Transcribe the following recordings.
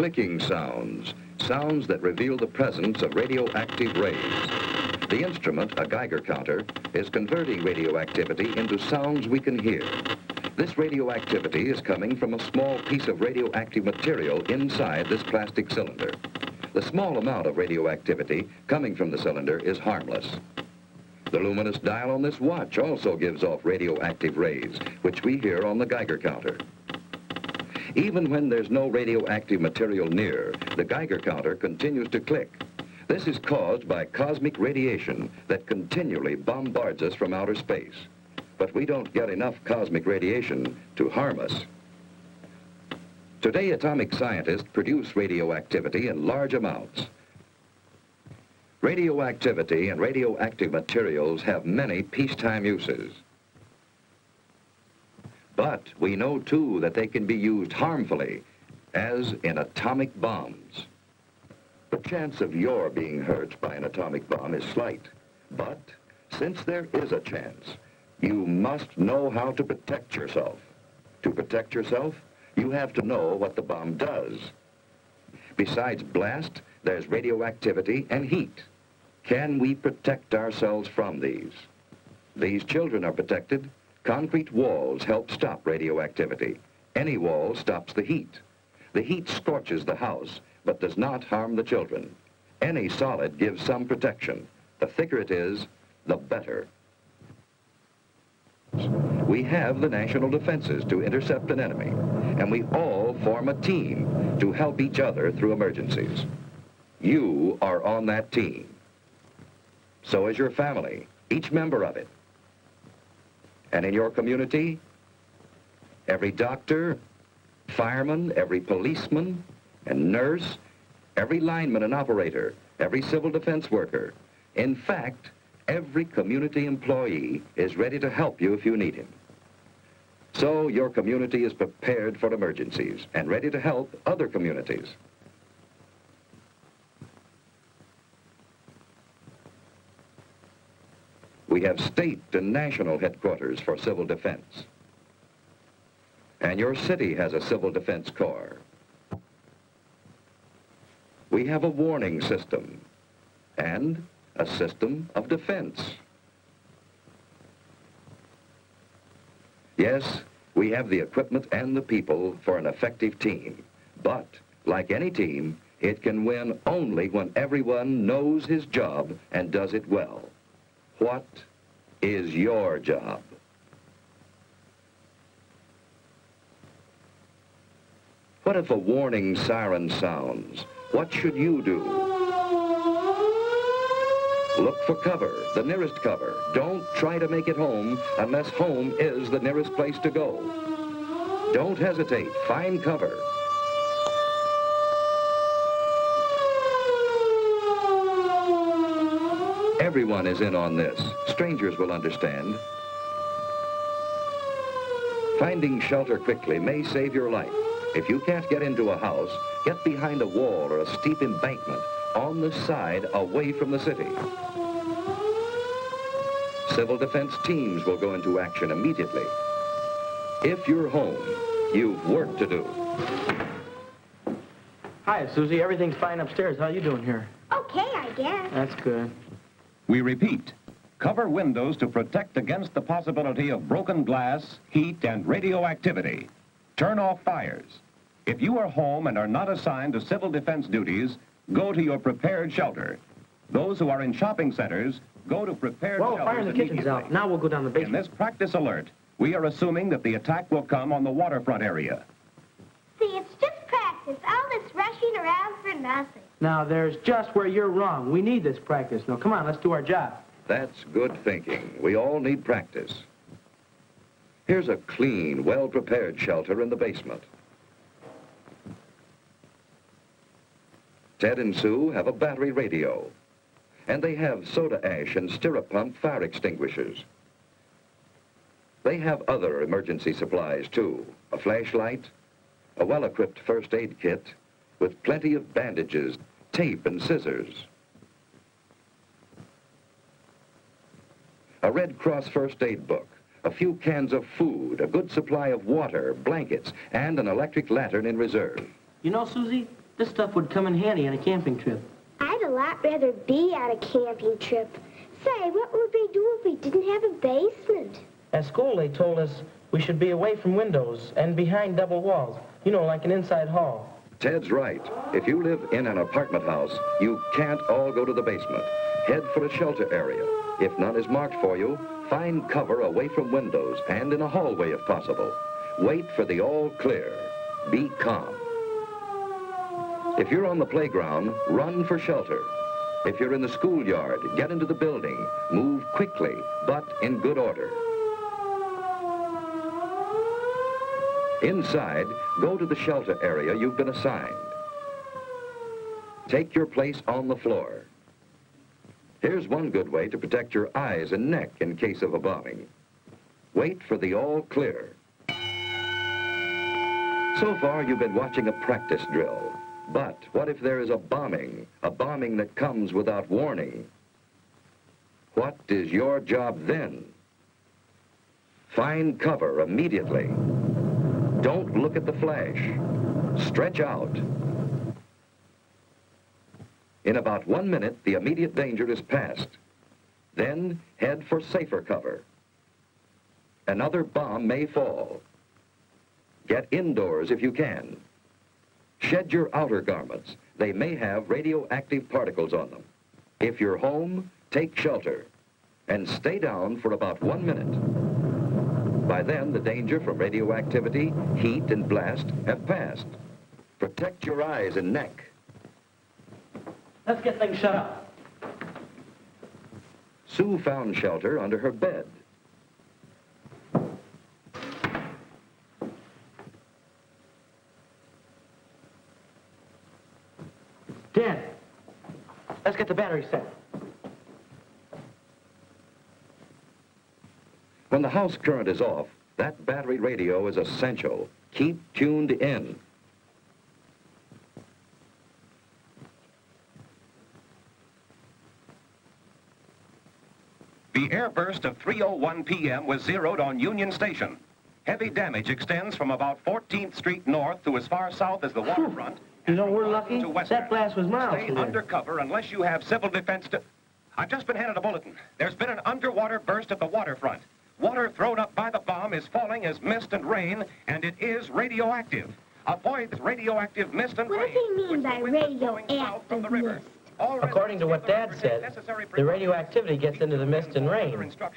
clicking sounds, sounds that reveal the presence of radioactive rays. The instrument, a Geiger counter, is converting radioactivity into sounds we can hear. This radioactivity is coming from a small piece of radioactive material inside this plastic cylinder. The small amount of radioactivity coming from the cylinder is harmless. The luminous dial on this watch also gives off radioactive rays, which we hear on the Geiger counter. Even when there's no radioactive material near, the Geiger counter continues to click. This is caused by cosmic radiation that continually bombards us from outer space. But we don't get enough cosmic radiation to harm us. Today, atomic scientists produce radioactivity in large amounts. Radioactivity and radioactive materials have many peacetime uses. But we know, too, that they can be used harmfully, as in atomic bombs. The chance of your being hurt by an atomic bomb is slight. But since there is a chance, you must know how to protect yourself. To protect yourself, you have to know what the bomb does. Besides blast, there's radioactivity and heat. Can we protect ourselves from these? These children are protected. Concrete walls help stop radioactivity. Any wall stops the heat. The heat scorches the house, but does not harm the children. Any solid gives some protection. The thicker it is, the better. We have the national defenses to intercept an enemy, and we all form a team to help each other through emergencies. You are on that team. So is your family, each member of it. And in your community, every doctor, fireman, every policeman and nurse, every lineman and operator, every civil defense worker, in fact, every community employee is ready to help you if you need him. So your community is prepared for emergencies and ready to help other communities. We have state and national headquarters for civil defense. And your city has a civil defense corps. We have a warning system and a system of defense. Yes, we have the equipment and the people for an effective team. But, like any team, it can win only when everyone knows his job and does it well. What is your job? What if a warning siren sounds? What should you do? Look for cover, the nearest cover. Don't try to make it home unless home is the nearest place to go. Don't hesitate. Find cover. Everyone is in on this. Strangers will understand. Finding shelter quickly may save your life. If you can't get into a house, get behind a wall or a steep embankment on the side away from the city. Civil defense teams will go into action immediately. If you're home, you've work to do. Hi, Susie. Everything's fine upstairs. How you doing here? Okay, I guess. That's good. We repeat, cover windows to protect against the possibility of broken glass, heat, and radioactivity. Turn off fires. If you are home and are not assigned to civil defense duties, go to your prepared shelter. Those who are in shopping centers, go to prepared Well, shelters fire in the kitchen's immediately. out. Now we'll go down the In basement. this practice alert, we are assuming that the attack will come on the waterfront area. See, it's just practice. All this rushing around for nothing. Now, there's just where you're wrong. We need this practice. Now, come on, let's do our job. That's good thinking. We all need practice. Here's a clean, well-prepared shelter in the basement. Ted and Sue have a battery radio, and they have soda ash and stirrup pump fire extinguishers. They have other emergency supplies, too. A flashlight, a well-equipped first aid kit with plenty of bandages, tape, and scissors. A Red Cross first aid book, a few cans of food, a good supply of water, blankets, and an electric lantern in reserve. You know, Susie, This stuff would come in handy on a camping trip. I'd a lot rather be on a camping trip. Say, what would we do if we didn't have a basement? At school, they told us we should be away from windows and behind double walls. You know, like an inside hall. Ted's right. If you live in an apartment house, you can't all go to the basement. Head for a shelter area. If none is marked for you, find cover away from windows and in a hallway if possible. Wait for the all clear. Be calm. If you're on the playground, run for shelter. If you're in the schoolyard, get into the building. Move quickly, but in good order. Inside, go to the shelter area you've been assigned. Take your place on the floor. Here's one good way to protect your eyes and neck in case of a bombing. Wait for the all clear. So far, you've been watching a practice drill. But what if there is a bombing that comes without warning? What is your job then? Find cover immediately. Don't look at the flash. Stretch out. In about 1 minute, the immediate danger is past. Then head for safer cover. Another bomb may fall. Get indoors if you can. Shed your outer garments. They may have radioactive particles on them. If you're home, take shelter and stay down for about 1 minute. By then, the danger from radioactivity, heat, and blast have passed. Protect your eyes and neck. Let's get things shut up. Sue found shelter under her bed. Dan, let's get the battery set. When the house current is off, that battery radio is essential. Keep tuned in. The airburst of 3:01 p.m. was zeroed on Union Station. Heavy damage extends from about 14th Street north to as far south as the waterfront. You know, we're lucky. To Western. That blast was miles Stay from there. under cover unless you have civil defense to... I've just been handed a bulletin. There's been an underwater burst at the waterfront. Water thrown up by the bomb is falling as mist and rain, and it is radioactive. Avoid radioactive mist and What rain. does he mean which by the wind is blowing south from the radioactive river. mist? All According to what Dad said, the radioactivity gets into the mist and rain.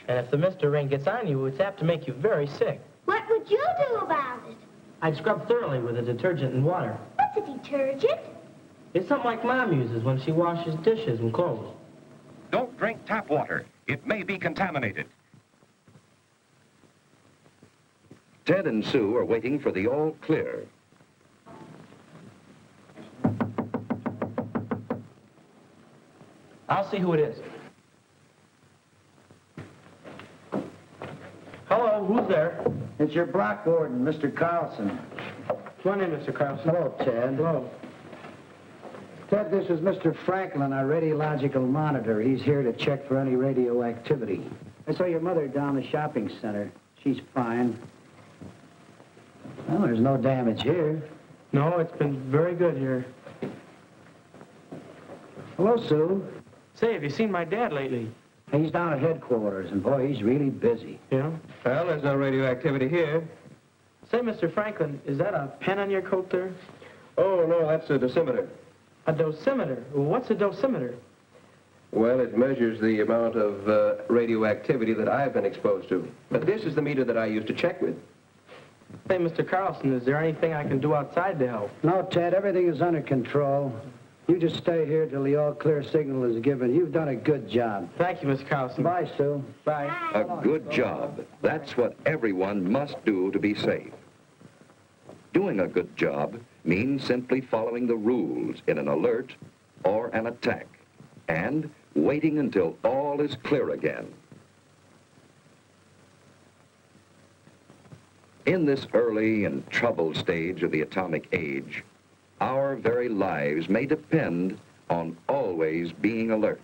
And if the mist or rain gets on you, it's apt to make you very sick. What would you do about it? I'd scrub thoroughly with a detergent and water. What's a detergent? It's something like Mom uses when she washes dishes and clothes. Don't drink tap water. It may be contaminated. Ted and Sue are waiting for the all clear. I'll see who it is. Hello, who's there? It's your block warden, Mr. Carlson. Come on in, Mr. Carlson. Hello, Ted. Hello. Ted, this is Mr. Franklin, our radiological monitor. He's here to check for any radioactivity. I saw your mother down the shopping center. She's fine. Well, there's no damage here. No, it's been very good here. Hello, Sue. Say, have you seen my dad lately? He's down at headquarters, and boy, he's really busy. Yeah? Well, there's no radioactivity here. Say, Mr. Franklin, is that a pen on your coat there? Oh, no, that's a dosimeter. A dosimeter? Well, what's a dosimeter? Well, it measures the amount of radioactivity that I've been exposed to. But this is the meter that I use to check with. Say, Mr. Carlson, is there anything I can do outside to help? No, Ted, everything is under control. You just stay here till the all-clear signal is given. You've done a good job. Thank you, Mr. Carlson. Bye, Sue. Bye. A good job. That's what everyone must do to be safe. Doing a good job means simply following the rules in an alert or an attack and waiting until all is clear again. In this early and troubled stage of the atomic age, our very lives may depend on always being alert.